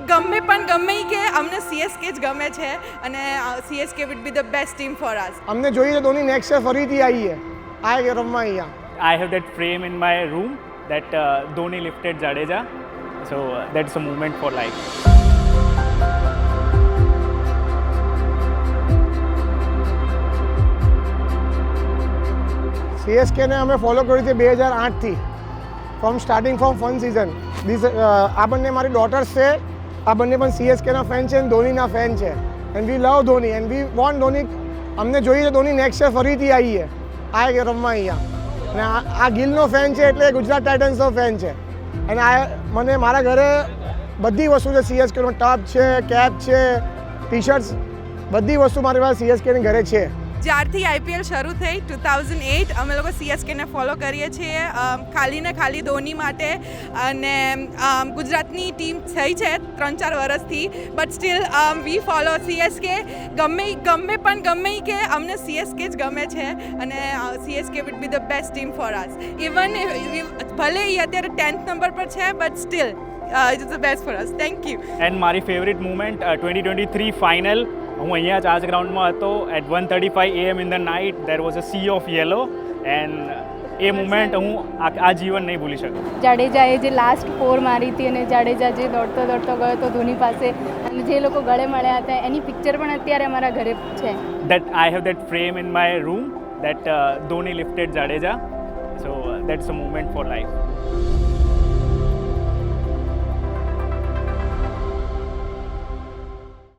ગમે કે અમને સીએસકે જ ગમે છે અને CSK would be the best team for અસ. અમને જોઈએ ધોની નેક્સ્ટ યર ફરીથી આવીએ આ રમવા અહીંયા. I have that frame in my room that Dhoni lifted Jadeja. So that's a moment for life. સીએસકેને અમે ફોલો કર્યું છે 2008થી સ્ટાર્ટિંગ ફ્રોમ ફન સિઝન. આ બંને મારી ડોટર્સ છે, આ બંને પણ સીએસકેના ફેન છે અને ધોનીના ફેન છે. And we love Dhoni and we want Dhoni. અમને જોઈએ ધોની નેક્સ્ટ યર ફરીથી આવીએ આ રમવા અહીંયા. અને આ ગિલનો ફેન છે એટલે ગુજરાત ટાઇટન્સનો ફેન છે. અને આ મને મારા ઘરે બધી વસ્તુ છે, સીએસકેનો ટપ છે, કેપ છે, ટી શર્ટ્સ, બધી વસ્તુ મારી પાસે સીએસકેની ઘરે છે. જ્યારથી આઈપીએલ શરૂ થઈ 2008 અમે લોકો સીએસકેને ફોલો કરીએ છીએ ખાલી ને ખાલી ધોની માટે. અને ગુજરાતની ટીમ થઈ છે 3-4 વર્ષથી, but still we follow CSK. ગમે કે અમને સીએસકે જ ગમે છે અને CSK would be the best team for us. Even ભલે એ અત્યારે 10th નંબર પર છે, but still it is the best for us. Thank you. And મારી ફેવરિટ મુમેન્ટ 2023 ફાઇનલ. હું અહીંયા જ આજ ગ્રાઉન્ડમાં હતો. At 1:35 AM in the night there was a sea of yellow and એ મુમેન્ટ હું આ જીવન નહીં ભૂલી શકું. જાડેજાએ જે લાસ્ટ 4 મારી હતી અને જાડેજા જે દોડતો ગયો હતો ધોની પાસે અને જે લોકો ગળે મળ્યા હતા એની પિક્ચર પણ અત્યારે અમારા ઘરે છે. That I have that frame in my room that Dhoni lifted Jadeja. So that's a moment for life.